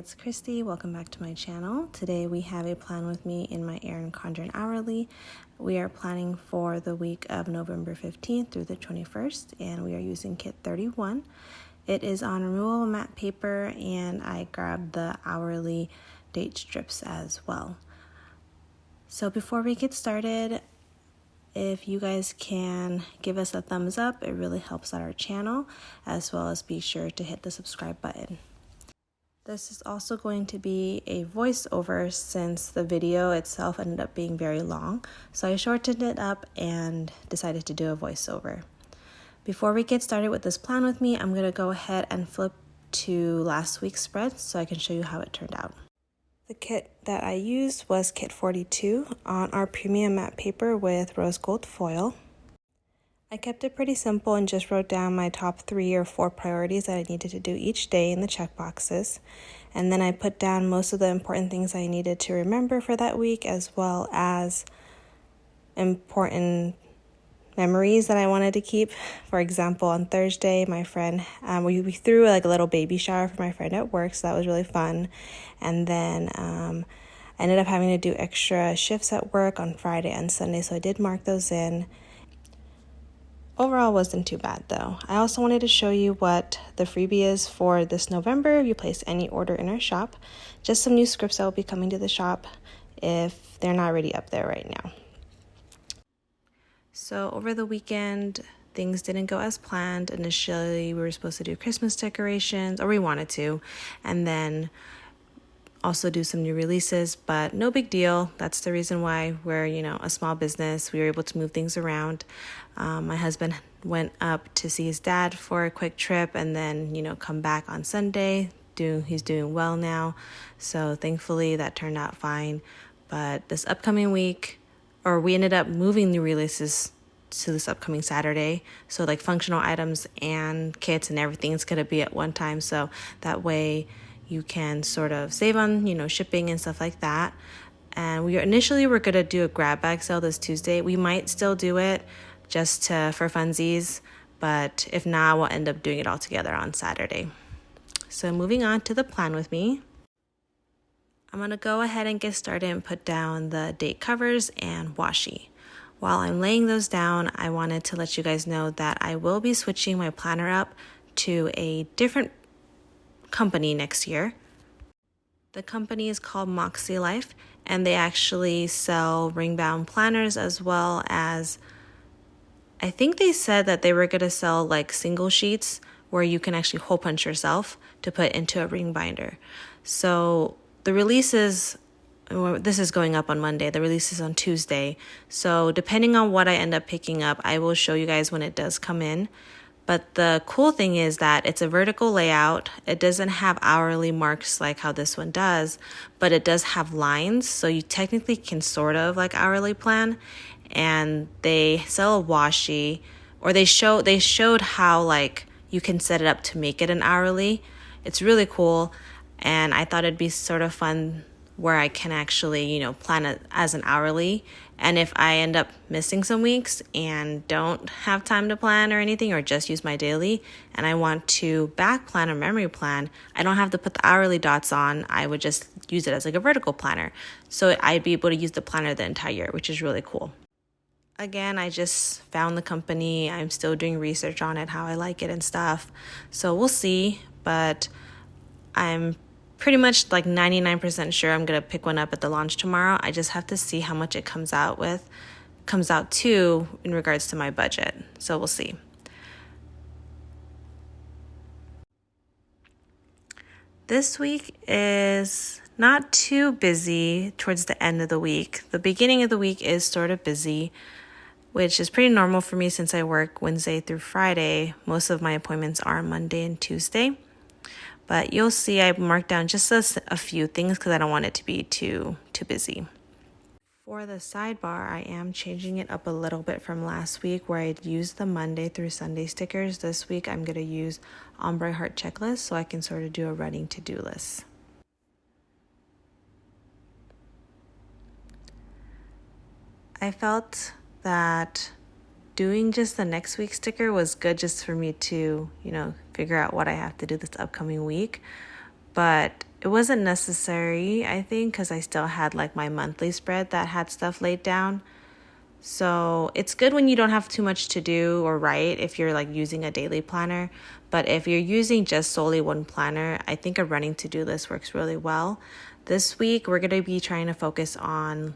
it's Christy. Welcome back to my channel. Today we have a plan with me in my Erin Condren hourly. We are planning for the week of November 15th through the 21st, and we are using kit 31. It is on removable matte paper, and I grabbed the hourly date strips as well. So before we get started, if you guys can give us a thumbs up, it really helps out our channel, as well as be sure to hit the subscribe button. This is also going to be a voiceover since the video itself ended up being very long, so I shortened it up and decided to do a voiceover. Before we get started with this plan with me, I'm going to go ahead and flip to last week's spread so I can show you how it turned out. The kit that I used was kit 42 on our premium matte paper with rose gold foil. I kept it pretty simple and just wrote down my top 3 or 4 priorities that I needed to do each day in the checkboxes. And then I put down most of the important things I needed to remember for that week, as well as important memories that I wanted to keep. For example, on Thursday, my friend, we threw like a little baby shower for my friend at work, so that was really fun. And then I ended up having to do extra shifts at work on Friday and Sunday, so I did mark those in. Overall, wasn't too bad though. I also wanted to show you what the freebie is for this November if you place any order in our shop. Just some new scripts that will be coming to the shop if they're not already up there right now. So over the weekend, things didn't go as planned. Initially, we were supposed to do Christmas decorations, or we wanted to, and then also do some new releases, but no big deal. That's the reason why we're, a small business. We were able to move things around. My husband went up to see his dad for a quick trip and then, come back on Sunday. He's doing well now. So thankfully that turned out fine. But this upcoming week, we ended up moving new releases to this upcoming Saturday. So like functional items and kits and everything's going to be at one time. So that way you can sort of save on, shipping and stuff like that. And we initially were going to do a grab bag sale this Tuesday. We might still do it just for funsies, but if not, we'll end up doing it all together on Saturday. So moving on to the plan with me. I'm going to go ahead and get started and put down the date covers and washi. While I'm laying those down, I wanted to let you guys know that I will be switching my planner up to a different company next year. The company is called Moxie Life, and they actually sell ring-bound planners, as well as I think they said that they were going to sell like single sheets where you can actually hole punch yourself to put into a ring binder. So the releases, this is going up on Monday, the release is on Tuesday. So depending on what I end up picking up, I will show you guys when it does come in. But the cool thing is that it's a vertical layout. It doesn't have hourly marks like how this one does, but it does have lines. So you technically can sort of like hourly plan. And they sell a washi, or they showed how like you can set it up to make it an hourly. It's really cool. And I thought it'd be sort of fun where I can actually, plan it as an hourly. And if I end up missing some weeks and don't have time to plan or anything, or just use my daily, and I want to back plan or memory plan, I don't have to put the hourly dots on. I would just use it as like a vertical planner. So I'd be able to use the planner the entire year, which is really cool. Again, I just found the company. I'm still doing research on it, how I like it and stuff. So we'll see, but I'm pretty much like 99% sure I'm going to pick one up at the launch tomorrow. I just have to see how much it comes out to in regards to my budget. So we'll see. This week is not too busy towards the end of the week. The beginning of the week is sort of busy, which is pretty normal for me since I work Wednesday through Friday. Most of my appointments are Monday and Tuesday. But you'll see I marked down just a few things because I don't want it to be too busy. For the sidebar, I am changing it up a little bit from last week where I'd used the Monday through Sunday stickers. This week I'm going to use Ombre Heart Checklist so I can sort of do a running to-do list. I felt that doing just the next week sticker was good just for me to, figure out what I have to do this upcoming week. but it wasn't necessary, I think, because I still had like my monthly spread that had stuff laid down. So it's good when you don't have too much to do or write if you're like using a daily planner. But if you're using just solely one planner, I think a running to-do list works really well. This week, we're going to be trying to focus on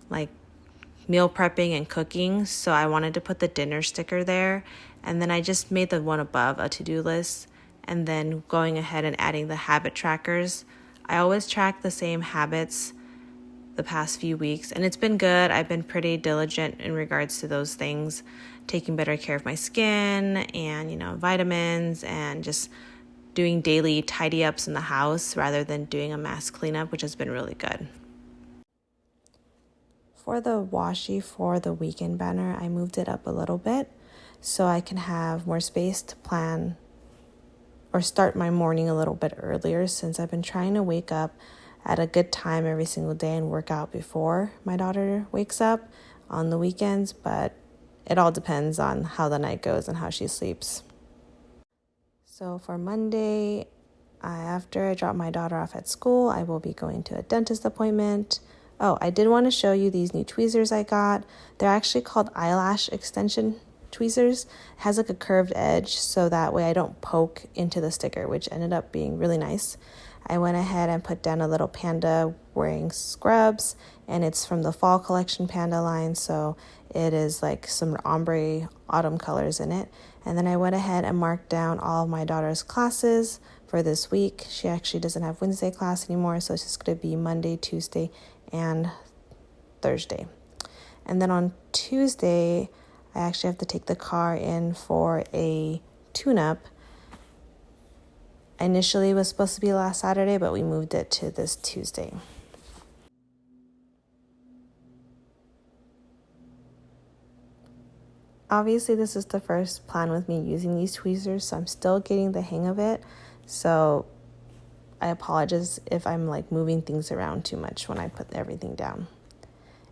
like meal prepping and cooking. So I wanted to put the dinner sticker there. And then I just made the one above a to-do list. And then going ahead and adding the habit trackers. I always track the same habits the past few weeks, and it's been good. I've been pretty diligent in regards to those things, taking better care of my skin and, vitamins, and just doing daily tidy ups in the house rather than doing a mass cleanup, which has been really good. For the washi for the weekend banner, I moved it up a little bit so I can have more space to plan or start my morning a little bit earlier, since I've been trying to wake up at a good time every single day and work out before my daughter wakes up on the weekends, but it all depends on how the night goes and how she sleeps. So for Monday, after I drop my daughter off at school, I will be going to a dentist appointment. Oh, I did want to show you these new tweezers I got. They're actually called eyelash extension tweezers. It has like a curved edge, so that way I don't poke into the sticker, which ended up being really nice. I went ahead and put down a little panda wearing scrubs, and it's from the fall collection panda line, so it is like some ombre autumn colors in it. And then I went ahead and marked down all of my daughter's classes for this week. She actually doesn't have Wednesday class anymore, so it's just going to be Monday, Tuesday, and Thursday. And then on Tuesday, I actually have to take the car in for a tune-up. Initially, it was supposed to be last Saturday, but we moved it to this Tuesday. Obviously, this is the first plan with me using these tweezers, so I'm still getting the hang of it. So I apologize if I'm like moving things around too much when I put everything down.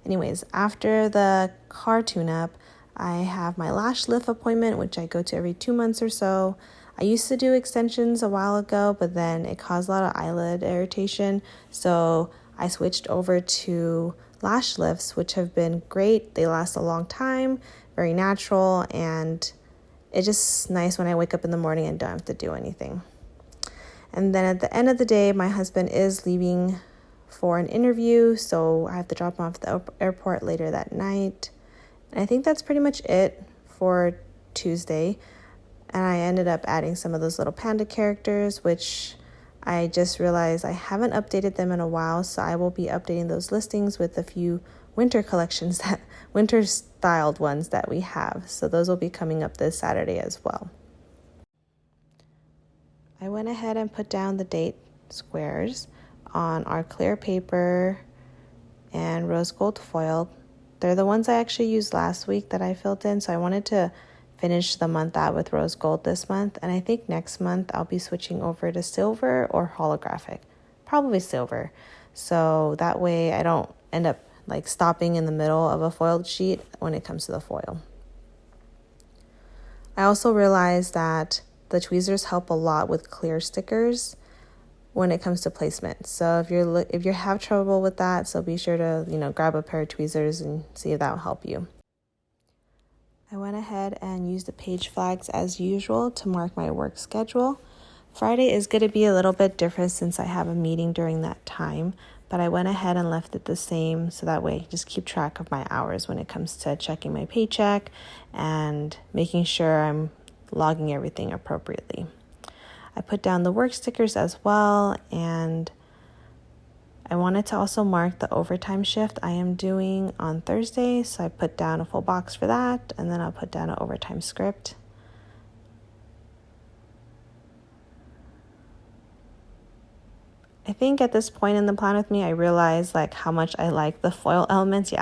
Anyways, after the car tune-up, I have my lash lift appointment, which I go to every 2 months or so. I used to do extensions a while ago, but then it caused a lot of eyelid irritation. So I switched over to lash lifts, which have been great. They last a long time, very natural, and it's just nice when I wake up in the morning and don't have to do anything. And then at the end of the day, my husband is leaving for an interview, so I have to drop him off at the airport later that night. And I think that's pretty much it for Tuesday. And I ended up adding some of those little panda characters, which I just realized I haven't updated them in a while. So I will be updating those listings with a few winter collections, winter styled ones that we have. So those will be coming up this Saturday as well. I went ahead and put down the date squares on our clear paper and rose gold foil. They're the ones I actually used last week that I filled in, so I wanted to finish the month out with rose gold this month, and I think next month I'll be switching over to silver or holographic, probably silver, so that way I don't end up like stopping in the middle of a foiled sheet when it comes to the foil. I also realized that the tweezers help a lot with clear stickers when it comes to placement. So if you have trouble with that, so be sure to grab a pair of tweezers and see if that will help you. I went ahead and used the page flags as usual to mark my work schedule. Friday is going to be a little bit different since I have a meeting during that time, but I went ahead and left it the same so that way I can just keep track of my hours when it comes to checking my paycheck and making sure I'm logging everything appropriately. I put down the work stickers as well, and I wanted to also mark the overtime shift I am doing on Thursday, so I put down a full box for that, and then I'll put down an overtime script. I think at this point in the plan with me, I realized how much I like the foil elements,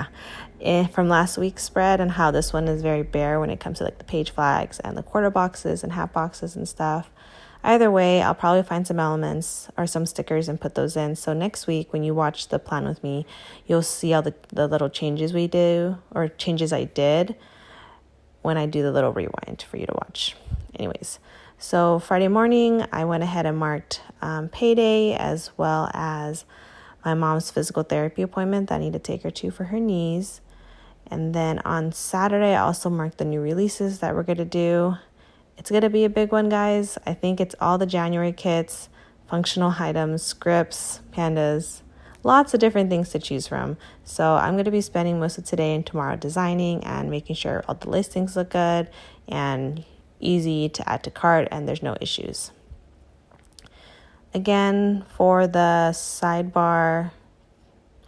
from last week's spread, and how this one is very bare when it comes to the page flags and the quarter boxes and half boxes and stuff. Either way, I'll probably find some elements or some stickers and put those in. So next week, when you watch the plan with me, you'll see all the little changes we do, or changes I did when I do the little rewind for you to watch. Anyways, So Friday morning, I went ahead and marked payday, as well as my mom's physical therapy appointment that I need to take her to for her knees. And then on Saturday, I also marked the new releases that we're going to do. It's going to be a big one, guys. I think it's all the January kits, functional items, scripts, pandas, lots of different things to choose from. So I'm going to be spending most of today and tomorrow designing and making sure all the listings look good and easy to add to cart and there's no issues. Again, for the Sidebar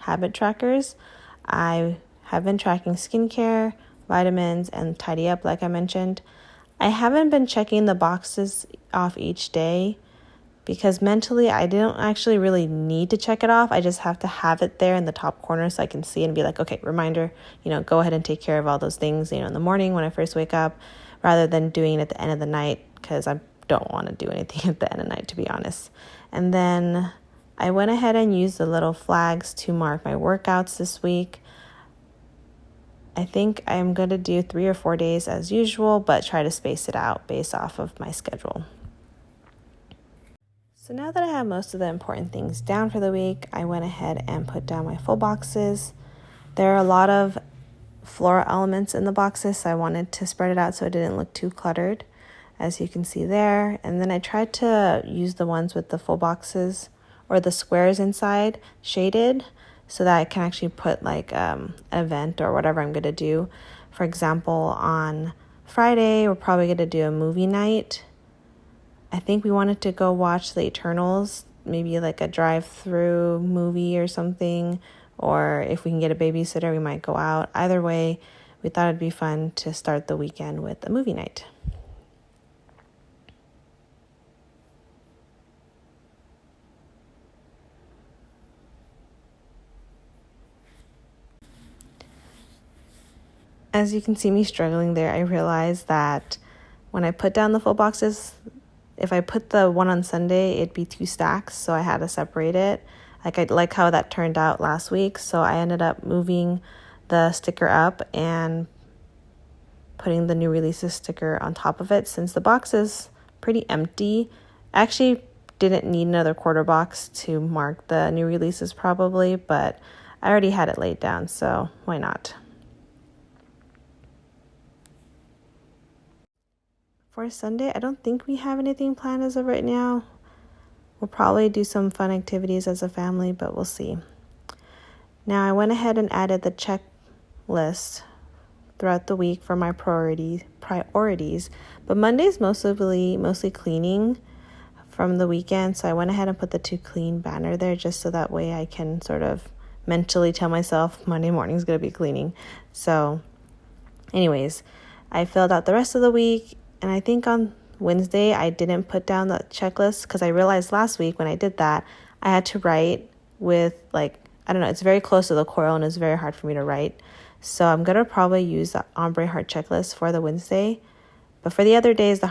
habit trackers, I have been tracking skincare, vitamins, and tidy up like I mentioned. I haven't been checking the boxes off each day because mentally I don't actually really need to check it off. I just have to have it there in the top corner so I can see and be like, okay, reminder, go ahead and take care of all those things, in the morning when I first wake up, rather than doing it at the end of the night, because I don't want to do anything at the end of the night, to be honest. And then I went ahead and used the little flags to mark my workouts this week. I think I'm going to do 3 or 4 days as usual, but try to space it out based off of my schedule. So now that I have most of the important things down for the week, I went ahead and put down my full boxes. There are a lot of floral elements in the boxes, so I wanted to spread it out so it didn't look too cluttered, as you can see there. And then I tried to use the ones with the full boxes or the squares inside shaded so that I can actually put like an event or whatever I'm going to do. For example, on Friday, we're probably going to do a movie night. I think we wanted to go watch The Eternals, maybe like a drive-through movie or something, or if we can get a babysitter, we might go out. Either way, we thought it'd be fun to start the weekend with a movie night. As you can see me struggling there, I realized that when I put down the full boxes, if I put the one on Sunday, it'd be 2 stacks, so I had to separate it. I like how that turned out last week, so I ended up moving the sticker up and putting the new releases sticker on top of it. Since the box is pretty empty, I actually didn't need another quarter box to mark the new releases probably, but I already had it laid down, so why not? For Sunday, I don't think we have anything planned as of right now. We'll probably do some fun activities as a family, but we'll see. Now, I went ahead and added the checklist throughout the week for my priorities. But Monday's mostly cleaning from the weekend, so I went ahead and put the to clean banner there just so that way I can sort of mentally tell myself Monday morning's going to be cleaning. So anyways, I filled out the rest of the week. And I think on Wednesday, I didn't put down the checklist because I realized last week when I did that, I had to write with it's very close to the coral and it's very hard for me to write. So I'm going to probably use the ombre heart checklist for the Wednesday. But for the other days, the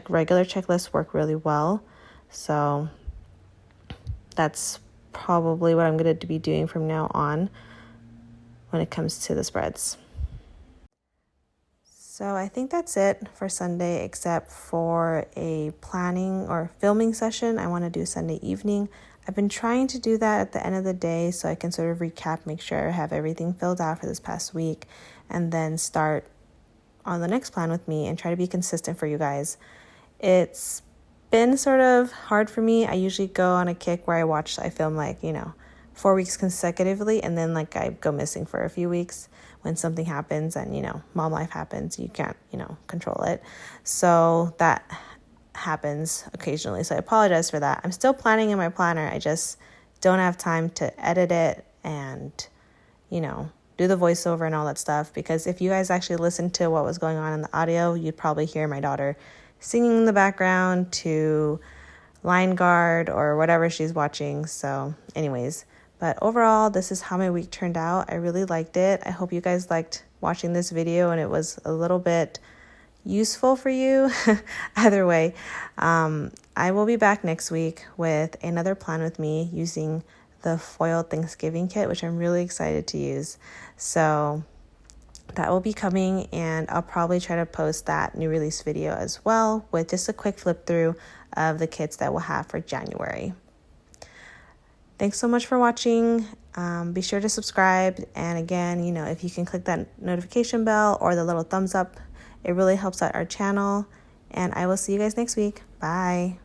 regular checklists work really well. So that's probably what I'm going to be doing from now on when it comes to the spreads. So I think that's it for Sunday, except for a planning or filming session I want to do Sunday evening. I've been trying to do that at the end of the day so I can sort of recap, make sure I have everything filled out for this past week, and then start on the next plan with me and try to be consistent for you guys. It's been sort of hard for me. I usually go on a kick where I film 4 weeks consecutively, and then I go missing for a few weeks when something happens and, mom life happens. You can't, control it. So that happens occasionally. So I apologize for that. I'm still planning in my planner. I just don't have time to edit it and, do the voiceover and all that stuff. Because if you guys actually listened to what was going on in the audio, you'd probably hear my daughter singing in the background to Line Guard or whatever she's watching. So anyways, but overall, this is how my week turned out. I really liked it. I hope you guys liked watching this video and it was a little bit useful for you. Either way, I will be back next week with another plan with me using the foil Thanksgiving kit, which I'm really excited to use. So that will be coming, and I'll probably try to post that new release video as well with just a quick flip through of the kits that we'll have for January. Thanks so much for watching. Be sure to subscribe, and again, if you can click that notification bell or the little thumbs up, it really helps out our channel, and I will see you guys next week. Bye.